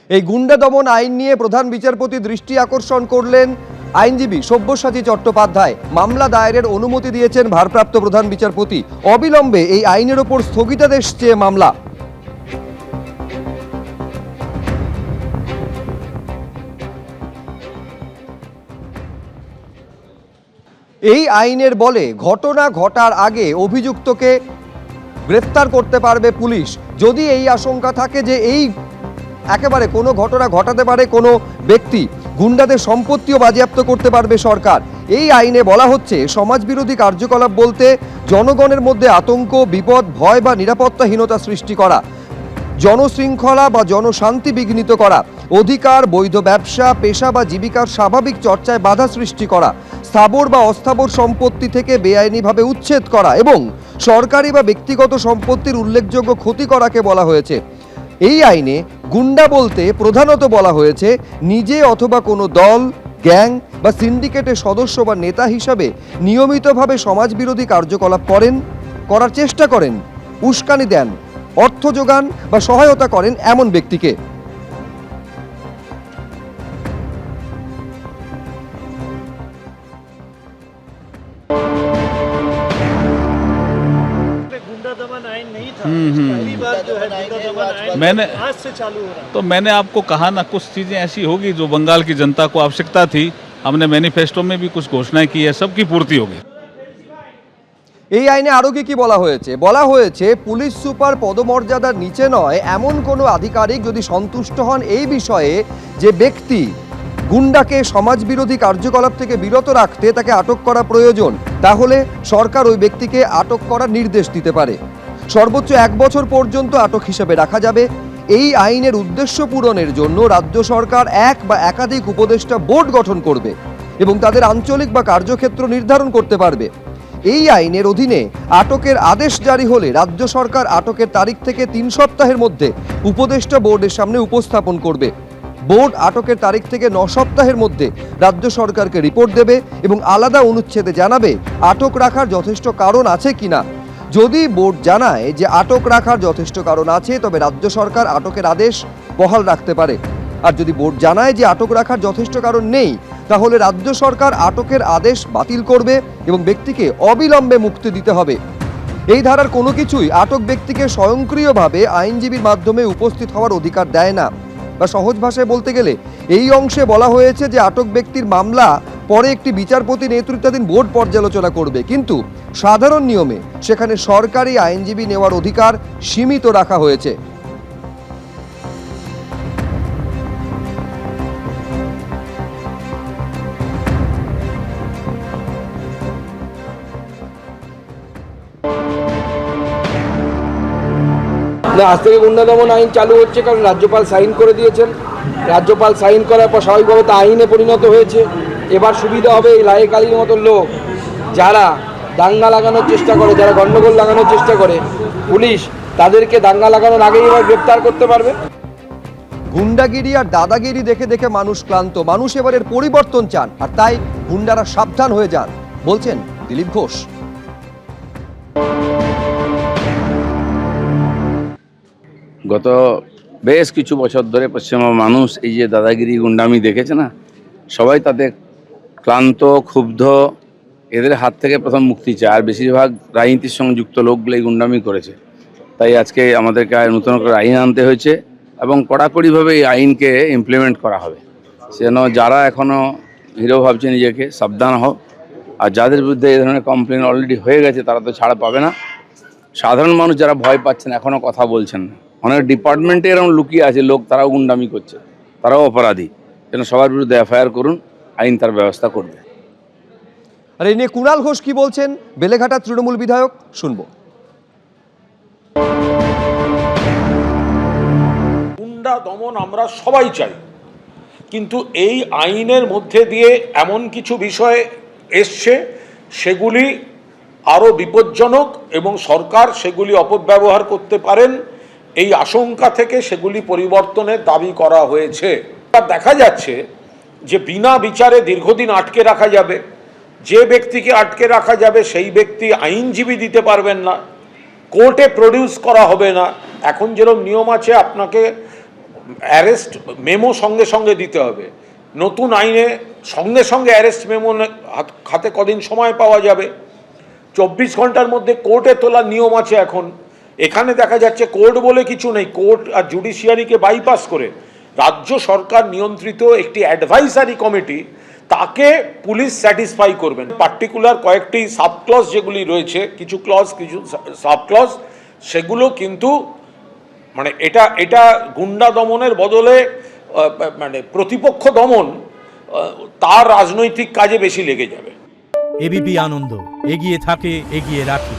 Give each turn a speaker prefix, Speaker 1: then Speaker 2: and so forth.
Speaker 1: এই গুন্ডা দমন আইন নিয়ে প্রধান বিচারপতি দৃষ্টি আকর্ষণ করলেন আইনজীবী সব্যসাচী চট্টোপাধ্যায়। মামলা দায়েরের অনুমতি দিয়েছেন ভারপ্রাপ্ত প্রধান বিচারপতি। অবিলম্বে এই আইনের ওপর স্থগিতাদেশ চেয়ে মামলা। এই আইনের বলে ঘটনা ঘটার আগে অভিযুক্তকে গ্রেফতার করতে পারবে পুলিশ যদি এই আশঙ্কা থাকে যে এই একেবারে কোনো ঘটনা ঘটাতে পারে কোনো ব্যক্তি। গুন্ডাদের সম্পত্তিও বাজেয়াপ্ত করতে পারবে সরকার। এই আইনে বলা হচ্ছে সমাজবিরোধী কার্যকলাপ বলতে জনগণের মধ্যে আতঙ্ক, বিপদ, ভয় বা নিরাপত্তাহীনতা সৃষ্টি করা, জনশৃঙ্খলা বা জনশান্তি বিঘ্নিত করা, অধিকার, বৈধ ব্যবসা, পেশা বা জীবিকার স্বাভাবিক চর্চায় বাধা সৃষ্টি করা, স্থাবর বা অস্থাবর সম্পত্তি থেকে বেআইনিভাবে উচ্ছেদ করা এবং সরকারি বা ব্যক্তিগত সম্পত্তির উল্লেখযোগ্য ক্ষতি করাকে বলা হয়েছে। এই আইনে গুন্ডা বলতে প্রধানত বলা হয়েছে নিজে অথবা কোনো দল, গ্যাং বা সিন্ডিকেটের সদস্য বা নেতা হিসাবে নিয়মিতভাবে সমাজবিরোধী কার্যকলাপ করার চেষ্টা করেন, উস্কানি দেন, অর্থ যোগান বা সহায়তা করেন এমন ব্যক্তিকে।
Speaker 2: मैंने आज से चालू हो रहा है। तो मैंने आपको कहा ना कुछ चीज़ें ऐसी होगी जो बंगाल की जनता को आवश्यकता थी, हमने मैनिफेस्टो में भी कुछ घोषणाएं की है, सबकी पूर्ति होगी।
Speaker 1: এই আইনে আরো কি বলা হয়েছে? বলা হয়েছে পুলিশ সুপার পদমর্যাদার নিচে নয় এমন কোনো আধিকারিক যদি সন্তুষ্ট হন এই বিষয়ে যে ব্যক্তি গুন্ডাকে সমাজবিরোধী কার্যকলাপ থেকে বিরত রাখতে তাকে আটক করা প্রয়োজন, তাহলে সরকার ওই ব্যক্তিকে আটক করার নির্দেশ দিতে পারে। সর্বোচ্চ 1 বছর পর্যন্ত আটক হিসেবে রাখা যাবে। এই আইনের উদ্দেশ্য পূরণের জন্য রাজ্য সরকার এক বা একাধিক উপদেষ্টা বোর্ড গঠন করবে এবং তাদের আঞ্চলিক বা কার্যক্ষেত্র নির্ধারণ করতে পারবে। এই আইনের অধীনে আটকের আদেশ জারি হলে রাজ্য সরকার আটকের তারিখ থেকে 3 সপ্তাহের মধ্যে উপদেষ্টা বোর্ডের সামনে উপস্থাপন করবে। বোর্ড আটকের তারিখ থেকে 9 সপ্তাহের মধ্যে রাজ্য সরকারকে রিপোর্ট দেবে এবং আলাদা অনুচ্ছেদে জানাবে আটক রাখার যথেষ্ট কারণ আছে কিনা। যদি বোর্ড জানায় যে আটক রাখার যথেষ্ট কারণ আছে তবে রাজ্য সরকার আটকের আদেশ বহাল রাখতে পারে। আর যদি বোর্ড জানায় যে আটক রাখার যথেষ্ট কারণ নেই তাহলে রাজ্য সরকার আটকের আদেশ বাতিল করবে এবং ব্যক্তিকে অবিলম্বে মুক্তি দিতে হবে। এই ধারার কোনো কিছুই আটক ব্যক্তিকে স্বয়ংক্রিয়ভাবে আইনজীবীর মাধ্যমে উপস্থিত হওয়ার অধিকার দেয় না। বা সহজ ভাষায় বলতে গেলে এই অংশে বলা হয়েছে যে আটক ব্যক্তির মামলা পরে একটি বিচারপতি নেতৃত্বাধীন বোর্ড পর্যালোচনা করবে, কিন্তু সাধারণ নিয়মে সেখানে সরকারি আইনজীবী নেওয়ার অধিকার সীমিত রাখা হয়েছে।
Speaker 3: আজ থেকে গুন্ডা দমন আইন চালু হচ্ছে, কারণ রাজ্যপাল সাইন করে দিয়েছেন। রাজ্যপাল সাইন করার পর স্বাভাবিকভাবে তা আইনে পরিণত হয়েছে। এবার সুবিধা হবে এই লায়েক আলীর মতো লোক যারা দাঙ্গা লাগানোর চেষ্টা করে, যারা গণ্ডগোল লাগানোর চেষ্টা করে, পুলিশ তাদেরকে দাঙ্গা লাগানোর আগেই এবার গ্রেপ্তার করতে পারবে।
Speaker 1: গুন্ডাগিরি আর দাদাগিরি দেখে দেখে মানুষ ক্লান্ত। মানুষ এবারের পরিবর্তন চান, আর তাই গুন্ডারা সাবধান হয়ে যান, বলছেন দিলীপ ঘোষ।
Speaker 4: গত বেশ কিছু বছর ধরে পশ্চিমবঙ্গের মানুষ এই যে দাদাগিরি গুন্ডামি দেখেছে না, সবাই তাতে ক্লান্ত, ক্ষুব্ধ। এদের হাত থেকে প্রথম মুক্তি চায়। আর বেশিরভাগ রাজনীতির সঙ্গে যুক্ত লোকগুলো এই গুন্ডামি করেছে। তাই আজকে আমাদেরকে নতুন করে আইন আনতে হয়েছে এবং কড়াকড়িভাবে এই আইনকে ইমপ্লিমেন্ট করা হবে। সেজন্য যারা এখনও হিরো ভাবছে নিজেকে, সাবধান হোক। আর যাদের বিরুদ্ধে এই ধরনের কমপ্লেন অলরেডি হয়ে গেছে তারা তো ছাড়া পাবে না। সাধারণ মানুষ যারা ভয় পাচ্ছেন, এখনও কথা বলছেন না, অনেক ডিপার্টমেন্টে এরকম লুকিয়ে আছে লোক, তারাও গুন্ডামি করছে, তারাও অপরাধী। যেন সবার বিরুদ্ধে এফআইআর করুন, আইন তার ব্যবস্থা করবে।
Speaker 1: আর এই নিয়ে কুণাল ঘোষ কি বলছেন, বেলেঘাটা তৃণমূল বিধায়ক, শুনবো।
Speaker 5: গুন্ডা দমন আমরা সবাই চাই, কিন্তু এই আইনের মধ্যে দিয়ে এমন কিছু বিষয় এসছে সেগুলি আরও বিপজ্জনক এবং সরকার সেগুলি অপব্যবহার করতে পারেন এই আশঙ্কা থেকে সেগুলি পরিবর্তনের দাবি করা হয়েছে। দেখা যাচ্ছে যে বিনা বিচারে দীর্ঘদিন আটকে রাখা যাবে, যে ব্যক্তিকে আটকে রাখা যাবে সেই ব্যক্তি আইনজীবী দিতে পারবেন না, কোর্টে প্রডিউস করা হবে না। এখন যেরকম নিয়ম আছে আপনাকে অ্যারেস্ট মেমো সঙ্গে সঙ্গে দিতে হবে। নতুন আইনে সঙ্গে সঙ্গে অ্যারেস্ট মেমো হাতে কদিন সময় পাওয়া যাবে, 24 ঘন্টার মধ্যে কোর্টে তোলার নিয়ম আছে এখন। এখানে দেখা যাচ্ছে কোর্ট বলে কিছু নেই, কোর্ট আর জুডিশিয়ারিকে বাইপাস করে রাজ্য সরকার নিয়ন্ত্রিত একটি অ্যাডভাইসারি কমিটি, তাকে পুলিশ স্যাটিসফাই করবেন। পার্টিকুলার কয়েকটি সাব ক্লজ যেগুলি রয়েছে, কিছু ক্লজ কিছু সাব ক্লজ, সেগুলো কিন্তু মানে এটা গুন্ডা দমনের বদলে মানে প্রতিপক্ষ দমন, তার রাজনৈতিক কাজে বেশি লেগে যাবে।
Speaker 6: এবিপি আনন্দ, এগিয়ে থাকে, এগিয়ে রাখে।